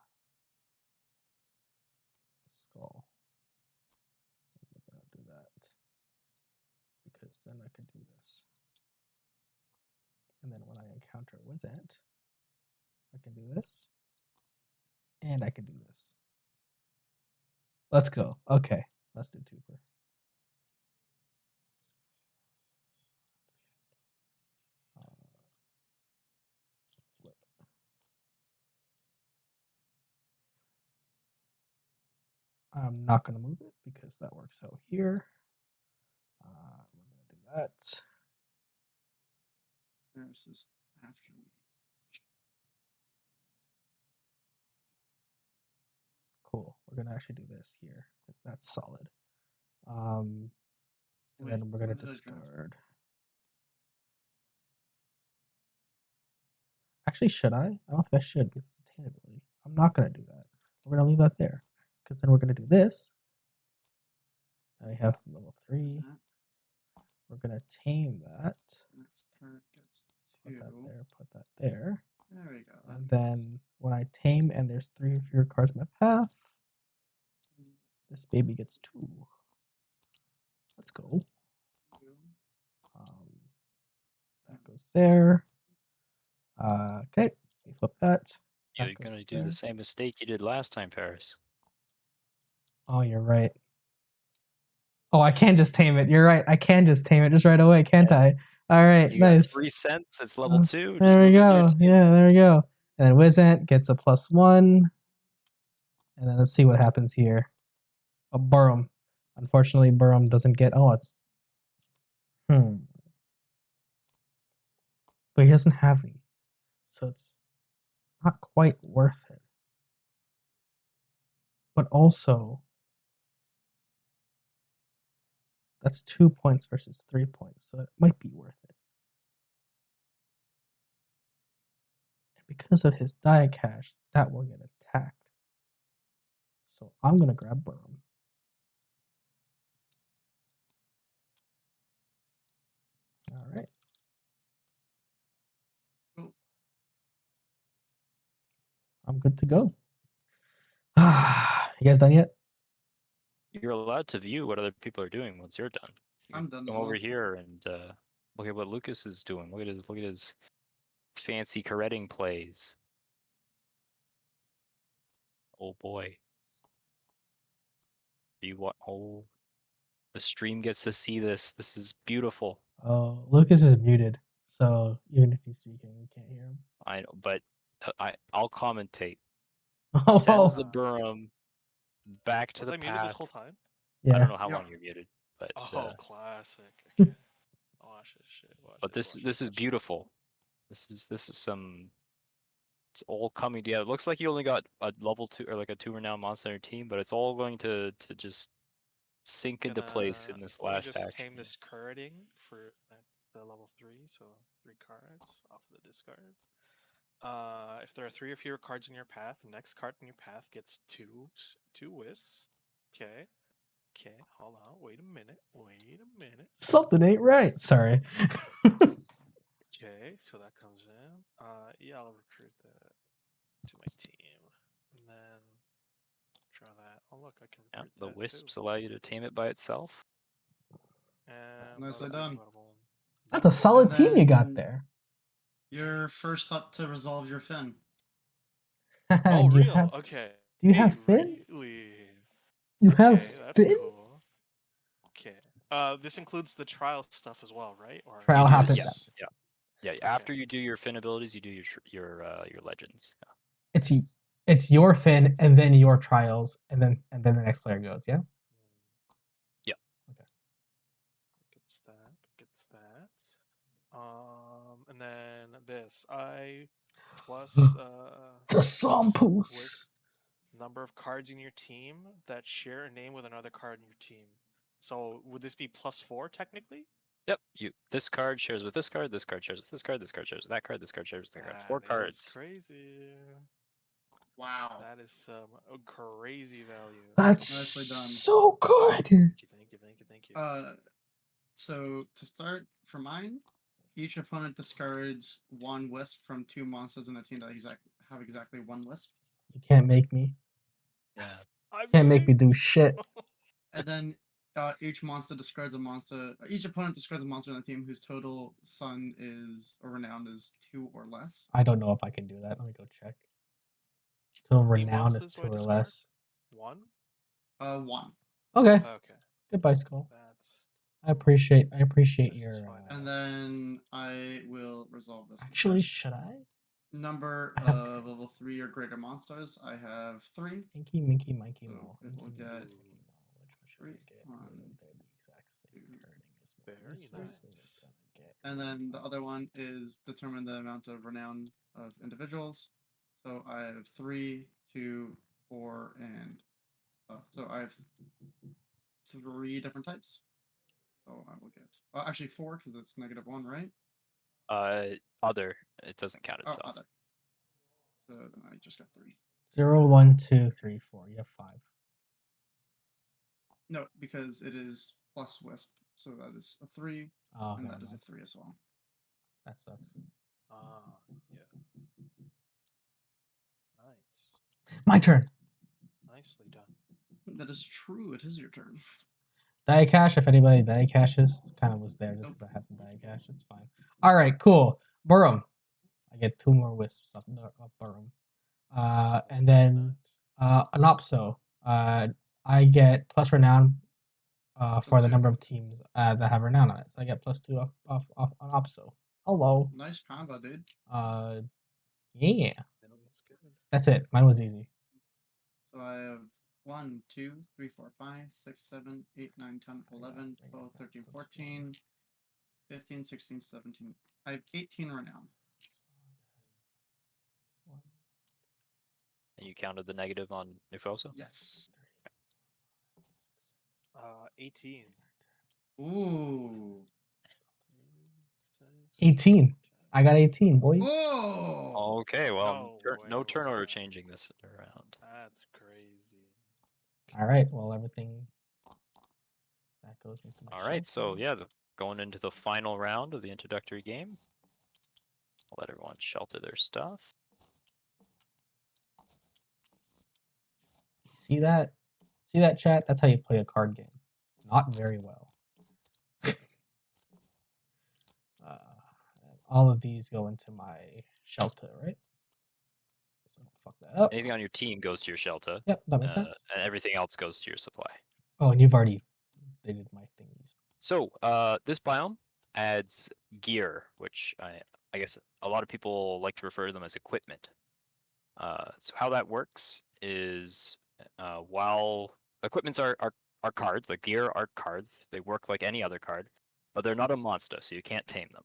skull. We're gonna do that because then I can do this. And then when I encounter a wizard, I can do this. And I can do this. Let's go. Okay, let's do Tooper. Flip. I'm not going to move it because that works out here. We're going to do that. Paris is after me. Cool. We're going to actually do this here because that's solid. And Wait, then we're going to what did I draft? discard. Actually, should I? I don't think I should because it's a tame ability. I'm not going to do that. We're going to leave that there because then we're going to do this. Now we have level 3. We're going to tame that. Next card gets Put 2. that there. Put that there. There we go. And then when I tame and there's 3 or fewer cards in my path, this baby gets 2. Let's go. That goes there. Okay, we flip that. You're gonna do the same mistake you did last time, Paris. Oh, you're right. Oh, I can just tame it. You're right. I can just tame it just right away, can't I? All right, You got nice. 3 cents. It's level 2. Just There we move it to your go. team. Yeah, there we go. And then Wizant gets a +1. And then let's see what happens here. A Burrum. Unfortunately, Burrum doesn't get. Oh, it's. But he doesn't have any. So it's not quite worth it. But also, that's 2 points versus 3 points. So it might be worth it. And because of his die cache, that will get attacked. So I'm going to grab Burrum. All right. Oh. I'm good to go. You guys done yet? You're allowed to view what other people are doing once you're done. You I'm can done come as over well. here and look at what Lucas is doing. Look at his fancy corretting plays. Oh boy. You want oh the stream gets to see this. This is beautiful. Oh, Lucas is muted. So even if he's speaking, we can't hear him. I know, but I'll commentate. Oh, Sends the Burrow back to Was the I muted this path. whole time? I don't yeah. know how Yeah. long you're muted, but Oh, classic. Okay. Watch this shit. Watch but it, this watch this it, is watch it. beautiful. This is some. It's all coming together. It looks like you only got a level 2 or like a 2 renowned monster on your team, but it's all going to just sink into place in this Let me last just action. tame this carding for the level 3, so 3 cards off of the discard. If there are 3 or fewer cards in your path, the next card in your path gets two wisps. Okay. Okay, hold on. Wait a minute. Something ain't right. Sorry. Okay, so that comes in. Yeah, I'll recruit that to my team. And then draw that. Oh, look, I can Yeah, recruit the that wisps too. allow you to tame it by itself. And Nicely bada bing, done. bada boom. That's a Bada solid And team you got then there. you're first up to resolve your fin. Oh, do you real? have Okay. do you have Finn? Really? You have Okay, that's Finn? cool. Okay. This includes the trial stuff as well, right? Or Trial You do, happens. yeah, Yes. yeah, yeah. Okay. After you do your Finn abilities, you do your legends. It's it's your Finn and then your trials and then the next player goes. Yeah. Yeah. Okay. Gets that. And then this. I plus The Sompus. number of cards in your team that share a name with another card in your team. So would this be +4 technically? Yep. This card shares with this card. This card shares with this card. This card shares with that card. This card shares with that card. 4 That is cards. crazy. Wow. That is some crazy value. That's Nicely done. so good. Thank you. So to start for mine, each opponent discards 1 wisp from 2 monsters in the team that have exactly 1 wisp. You can't make me. Yes. Can't make me do shit. And then each monster discards a monster. Each opponent discards a monster in the team whose total sun is or renown is 2 or less. I don't know if I can do that. Let me go check. Till renown is monsters do I 2 or discard? less. 1? 1. Okay. Okay. Goodbye, Skull. That's I appreciate this your. is fine. And then I will resolve this. Actually, first. should I? Number I have of level 3 or greater monsters. I have 3. Inky, Minky, Mikey, So Mo. it Inky, will Minky, get Mikey, Mo. Which one should I 3, get? 1, They're the exact same 2, carding as well. Very This nice. is gonna get and then the nice. other one is determine the amount of renown of individuals. So I have 3, 2, 4, and so I have 3 different types. So I will get actually 4 because it's -1, right? Other. It doesn't count Oh, itself. other. So then I just got 3. 0, 1, 2, 3, 4. You have 5. No, because it is plus wisp, so that is a 3, Oh, and never that is a mind. 3 as well. That sucks. Yeah. Nice. My turn. Nicely done. That is true. It is your turn. Die cash. If anybody die cashes, kind of was there just because I have to die cash. It's fine. All right, cool. Burrow. I get 2 more wisps of Burrow. And then Anopso. I get plus renown for the two. number of teams that have renown on it. So I get +2 off Anopso. Hello. Nice combo, dude. Yeah. That's good. That's it. Mine was easy. So I have 1, 2, 3, 4, 5, 6, 7, 8, 9, 10, 11, 12, 13, 14, 15, 16, 17. I have 18 renown. And you counted the negative on Nufoso? Yes. 18. Ooh. 18. I got 18, boys. Oh. Okay, well, No no way, turn order what's that? changing this around. That's crazy. All right. Well, everything that goes into my All right, so shelter. yeah, going into the final round of the introductory game. I'll let everyone shelter their stuff. See that? See that, chat? That's how you play a card game. Not very well. All of these go into my shelter, right? So don't fuck that up. Anything on your team goes to your shelter. Yep, that makes sense. And everything else goes to your supply. Oh, and you've already did my thingies. So, this biome, adds gear, which I guess a lot of people like to refer to them as equipment. So how that works is while equipments are cards, like gear are cards, they work like any other card, but they're not a monster, so you can't tame them.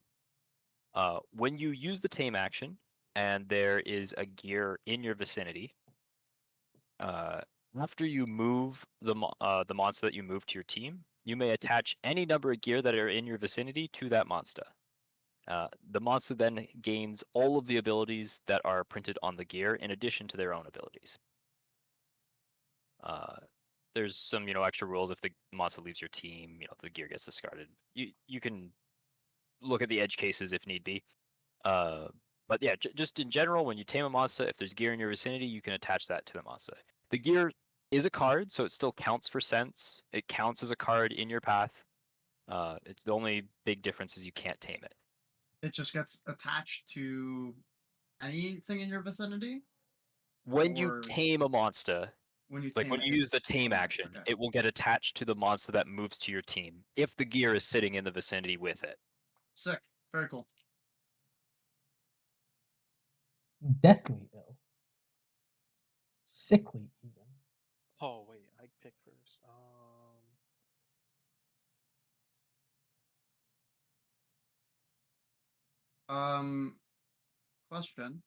When you use the tame action and there is a gear in your vicinity, uh, after you move the monster that you move to your team, you may attach any number of gear that are in your vicinity to that monster. The monster then gains all of the abilities that are printed on the gear in addition to their own abilities. There's some extra rules if the monster leaves your team, the gear gets discarded. You can look at the edge cases if need be. But yeah, just in general, when you tame a monster, if there's gear in your vicinity, you can attach that to the monster. The gear is a card, so it still counts for sense. It counts as a card in your path. It's the only big difference is you can't tame it. It just gets attached to anything in your vicinity When you or tame a monster, when you like tame when it. you use the tame Okay, action, okay. it will get attached to the monster that moves to your team if the gear is sitting in the vicinity with it. Sick. Very cool. Deathly ill. Sickly, even. Oh wait, I pick first. Question.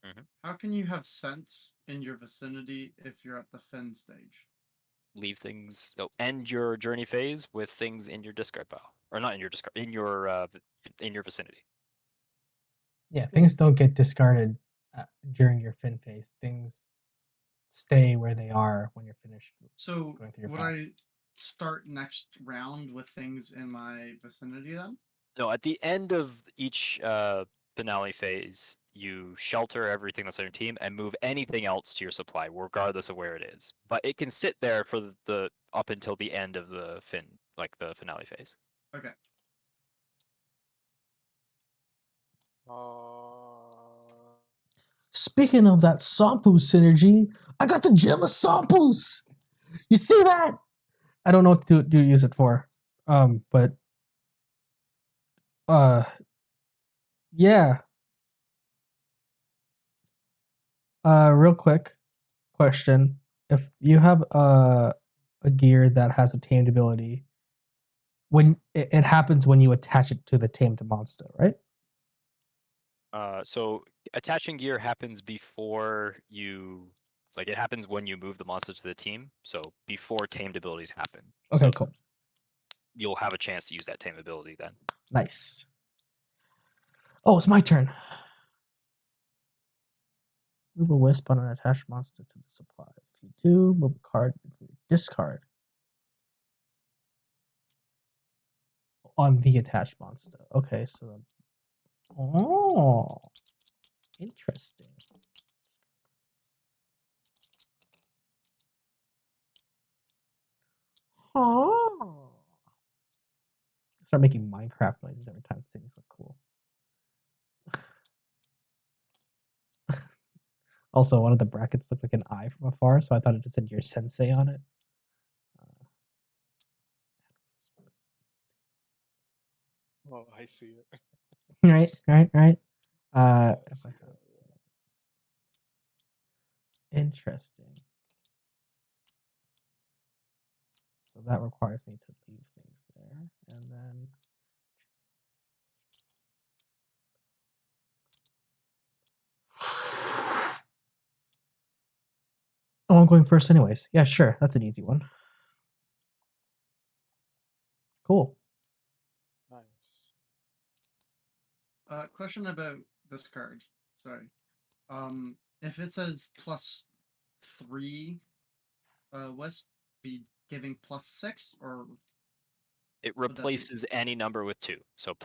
Mhm. How can you have sense in your vicinity if you're at the fin stage? Leave things. So end your journey phase with things in your discard pile, or not in your discard, in your vicinity. Yeah, things don't get discarded during your fin phase. Things stay where they are when you're finished So going through your would path. I start next round with things in my vicinity then? No, at the end of each finale phase, you shelter everything that's on your team and move anything else to your supply, regardless of where it is. But it can sit there for the up until the end of the the finale phase. Okay. Speaking of that Sampu synergy, I got the gem of Sampus. You see that? I don't know what to use it for. But uh yeah. Real quick question. If you have a gear that has a tamed ability, when it happens when you attach it to the tamed monster, right? So attaching gear happens before you, like it happens when you move the monster to the team. So before tamed abilities happen. Okay, So cool. you'll have a chance to use that tame ability then. Nice. Oh, it's my turn. Move a wisp on an attached monster to the supply. If you do, move a card into your discard on the attached monster. Okay, so oh, interesting. Oh. Start making Minecraft noises every time things look cool. Also, one of the brackets looked like an eye from afar, so I thought it just said your sensei on it. Oh, I see it. Right. Yeah, I If I see have that, interesting. So that requires me to leave things there, and then oh, I'm going first anyways. Yeah, sure. That's an easy one. Cool. Nice. Question about this card. Sorry. If it says +3, West be giving +6 or It would that be replaces any number with 2. So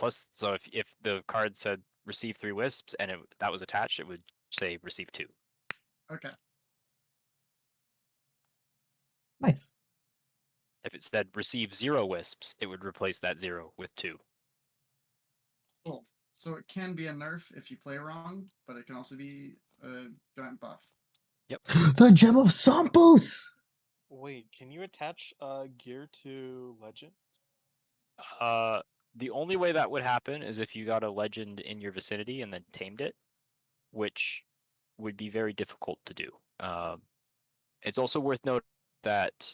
if the card said receive 3 wisps and that was attached, it would say receive 2. okay? Nice. If it said receive 0 wisps, it would replace that 0 with 2. Cool. So it can be a nerf if you play wrong, but it can also be a giant buff. Yep. The gem of Sampus. Wait, can you attach gear to legend? The only way that would happen is if you got a legend in your vicinity and then tamed it, which would be very difficult to do. It's also worth noting that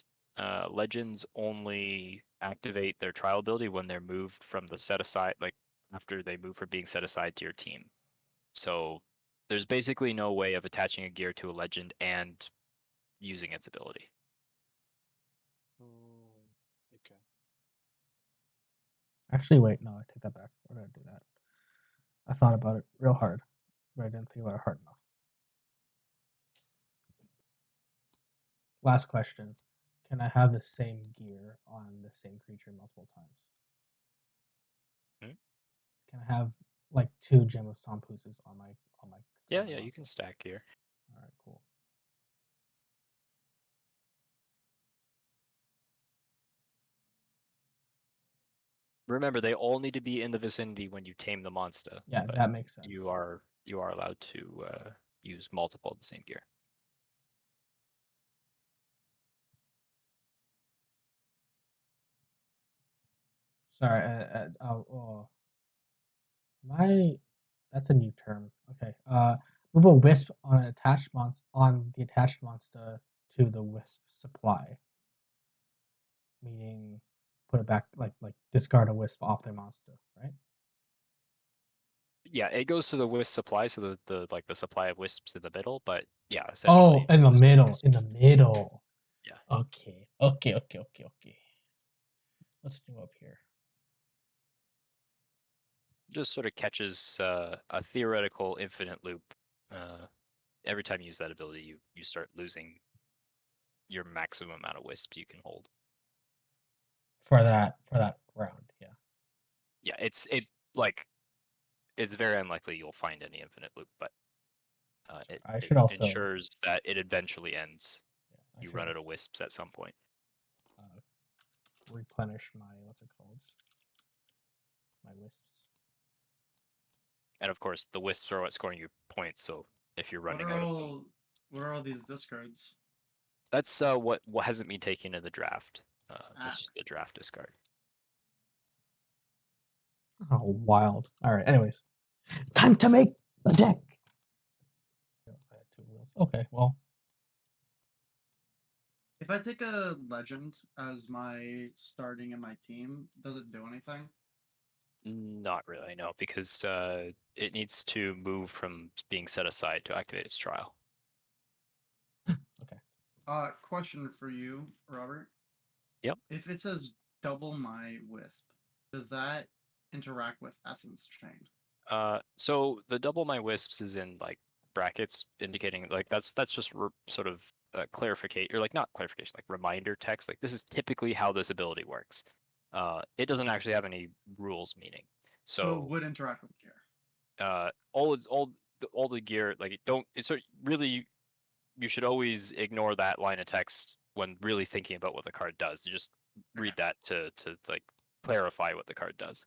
legends only activate their trial ability when they're moved from the set aside, like after they move from being set aside to your team. So there's basically no way of attaching a gear to a legend and using its ability. Okay. Actually, wait, no, I take that back. We're gonna do that. I thought about it real hard, but I didn't think about it hard enough. Last question. Can I have the same gear on the same creature multiple times? Hmm? Can I have like 2 Gem of Sompuses on my Yeah, on my yeah, you can monster? stack gear. All right, cool. Remember, they all need to be in the vicinity when you tame the monster. Yeah, but that makes sense. you are allowed to use multiple of the same gear. Sorry. That's a new term. Okay. Move a wisp on an attached on the attached monster to the wisp supply. Meaning, put it back like discard a wisp off their monster, right? Yeah, it goes to the wisp supply, so the supply of wisps in the middle. But yeah, Oh, essentially. in the it goes to middle. wisp. In the middle. Yeah. Okay. Let's do up here. Just sort of catches a theoretical infinite loop. Every time you use that ability, you start losing your maximum amount of wisps you can hold. For that round, yeah. Yeah, it's very unlikely you'll find any infinite loop, but it I should also ensures that it eventually ends. yeah, You run out of wisps at some point. Replenish my what's it called? My wisps. And of course, the wisps are what's scoring you points. So if you're What running are out of them, what are all these discards? that's what hasn't been taken in the draft. That's just the draft discard. Oh, wild. All right. Anyways, time to make the deck. Okay. Well, If I take a legend as my starting in my team, does it do anything? Not really, no, because it needs to move from being set aside to activate its trial. okay. Question for you, Robert. Yep. If it says double my wisp, does that interact with Essence Chain? So the double my wisps is in like brackets indicating like that's just sort of clarification, or like not clarification, like reminder text. Like this is typically how this ability works. It doesn't actually have any rules meaning. So it So would interact with gear. all the gear, like it's sort of really, you should always ignore that line of text when really thinking about what the card does. You just read that to like clarify what the card does.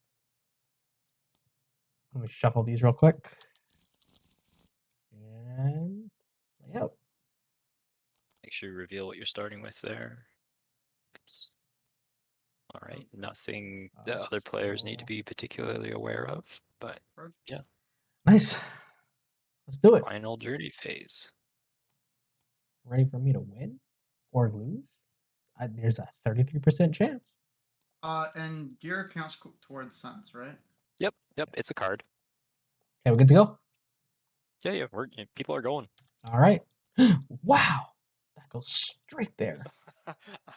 Let me shuffle these real quick. And yep. Make sure you reveal what you're starting with there. All right, nothing that other players need to be particularly aware of, but yeah. Nice. Let's do it. Final journey phase. Ready for me to win or lose? There's a 33% chance. And gear counts towards sense, right? Yep, it's a card. Okay, we're good to go. Yeah, people are going. All right. Wow, that goes straight there. I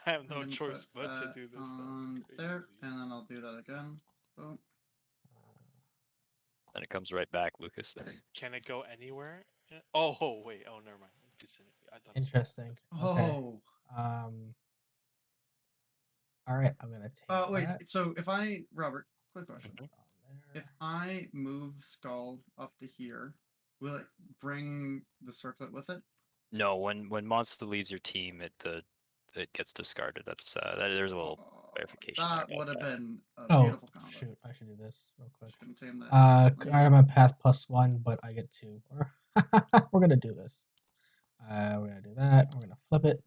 have no choice but to do this. That's there, crazy. and then I'll do that again. Boom. And it comes right back, Lucas. Can it go anywhere? Oh wait. Oh, never mind. Vicinity. I thought. Interesting. Okay. Oh. All right, I'm gonna take. Wait. That. So if Robert, quick question. Mm-hmm. If I move Skull up to here, will it bring the circlet with it? No, when monster leaves your team, it gets discarded. That's there's a little clarification there That about would have that. been a Oh beautiful combo. shoot! I should do this real quick. Shouldn't tame that I instantly. have my path +1, but I get 2. We're gonna do this. We're gonna do that. We're gonna flip it,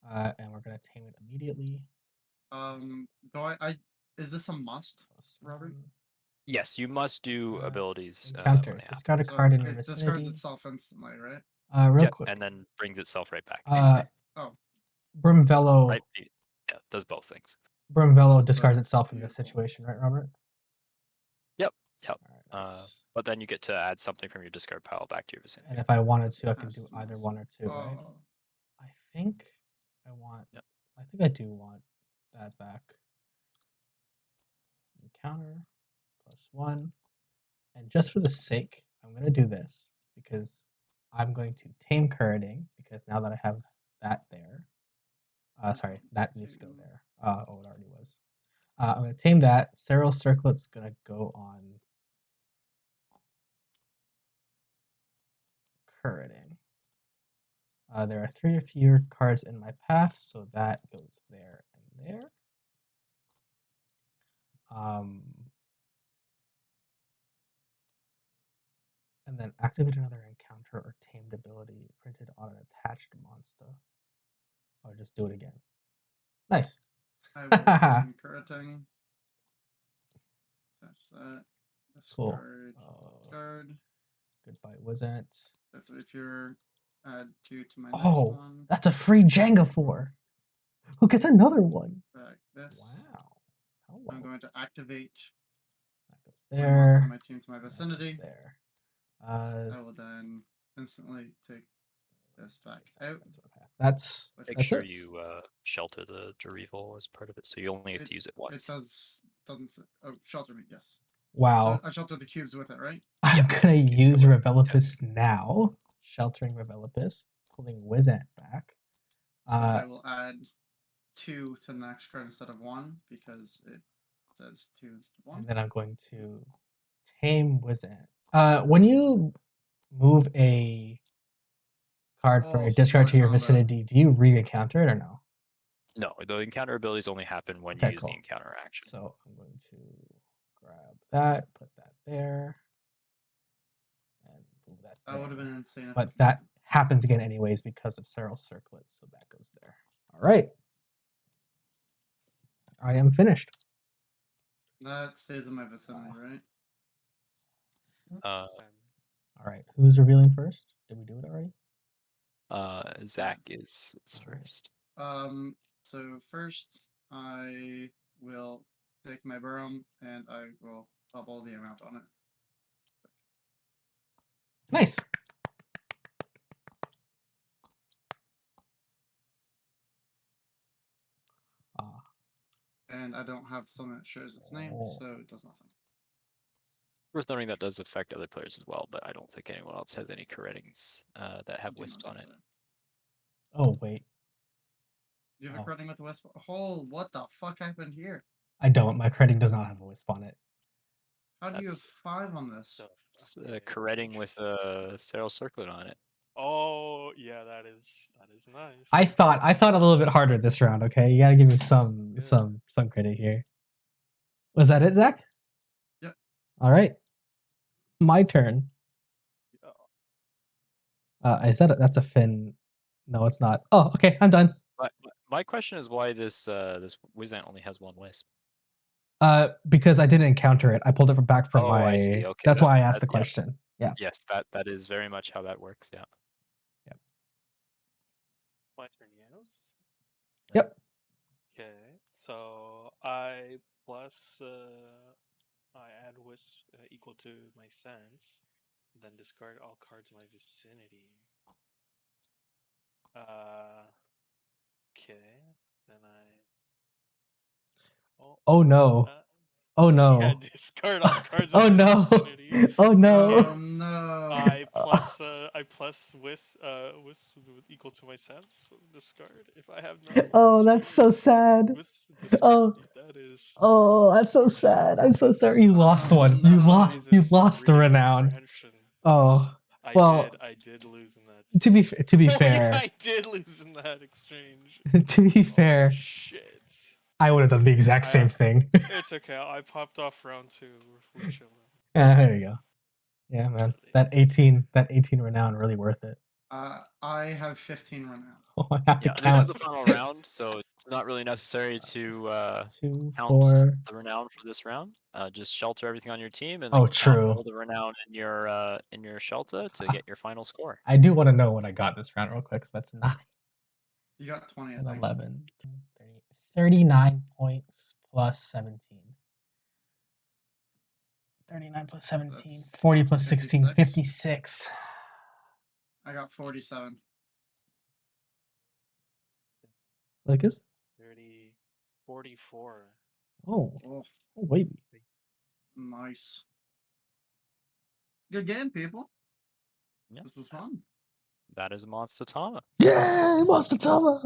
and we're gonna tame it immediately. Do I is this a must, Robert? +1. Yes, you must do Uh, abilities. Encounter. when it Discard a happens. card in your it discards vicinity. itself instantly, right? Real Yep, quick. and then brings itself right back. Oh, Brimvello. Right? Yeah, does both things. Brimvello Oh, discards that's itself in this beautiful. situation, right, Robert? Yep. All right, nice. But then you get to add something from your discard pile back to your vicinity. And if I wanted to, I could That's do just either nice. one or two, right? Oh, I think I want. Yep. I think I do want that back. Encounter +1, and just for the sake, I'm gonna do this because I'm going to tame Curriding because now that I have that there. Sorry, that needs to go there. Oh, it already was. I'm gonna tame that. Serral Circlet's gonna go on Curriding. There are 3 or fewer cards in my path, so that goes there and there. And then activate another encounter or tamed ability printed on an attached monster. Or just do it again. Nice. I will tame Curriding. Attach that. Cool. Discard. Discard. Goodbye, Wizant. That's if you're add 2 to my next Oh, one. that's a free Jenga 4. Who gets another one? Back this. Wow. Hello. I'm going to activate That goes my monster there. in my team to my That goes vicinity. there. I will then instantly take this back out. That's Make sure it. you shelter the Jereval as part of it, so you only have to use it once. It doesn't. Oh, shelter me. Yes. Wow. So I shelter the cubes with it, right? I'm gonna use go with it, Revelopus now. Sheltering Revelopus, pulling Wizant back. So I will add 2 to the next card instead of 1 because it says 2 instead of 1. And then I'm going to tame Wizant. When you move a card from your discard to your vicinity, do you re-encounter it or no? No, the encounter abilities only happen when Okay, you use cool. the encounter action. So I'm going to grab that, put that there, and move that there. That would have been insane. But that happens again anyways because of Serral Circlet, so that goes there. All right. I am finished. That stays in my vicinity, right? Uh, All right. Who's revealing first? Did we do it already? Zach is first. So first I will take my Burrow and I will double the amount on it. Nice. And I don't have something that shows its name, so it does nothing. Worth noting that does affect other players as well, but I don't think anyone else has any Correttings that have Wisp on it. So. Oh, wait. You have a Corretting with a Wisp? Oh, what the fuck happened here? I don't. My Corretting does not have a Wisp on it. How do you have 5 on this? It's Corretting with a Serral Circlet on it. Oh yeah, that is nice. I thought a little bit harder this round. Okay, you gotta give me some credit here. Was that it, Zach? Yep. All right. My turn. Is that's a Finn? No, it's not. Oh, okay, I'm done. My question is why this Wizant only has 1 Wisp. Because I didn't encounter it. I pulled it back from my. I see. Okay, that's why I asked the question. Yeah. Yes, that is very much how that works. Yeah. My turn, yes. Yep. Okay, so I add Wisp equal to my sense, then discard all cards in my vicinity. Okay, then Oh no. Oh no. Yeah, discard all cards oh in my no. vicinity. Oh no. Oh no. I plus Wisp equal to my sense. Discard if I have none. Oh, that's so sad. Oh. That is. Oh, that's so sad. I'm so sorry. You lost one. No. You lost the renown. Oh. Well, I did lose in that. To be Oh, fair, yeah, I did lose in that exchange. to be fair, Shit. I would have done the exact same thing. It's okay. I popped off round 2. We're chilling. There you go. Yeah, man. That 18 renown really worth it. I have 15 renown. Oh, I have Yeah, to this is count. the final round, so it's not really necessary to 2, count 4. the renown for this round. Just shelter everything on your team and Oh, then count true. all the renown in your shelter to get your final score. I do want to know what I got this round real quick. So that's 9 You got 20, I and think. 11, 30, 39 points plus 17. 39 plus 17, That's 40 plus 16, 56. 56. I got 47. Lucas? 30, 44. Oh, Oh, wait. nice. Good game, people. Yeah. This was fun. That is MonstaTama. Yay, MonstaTama!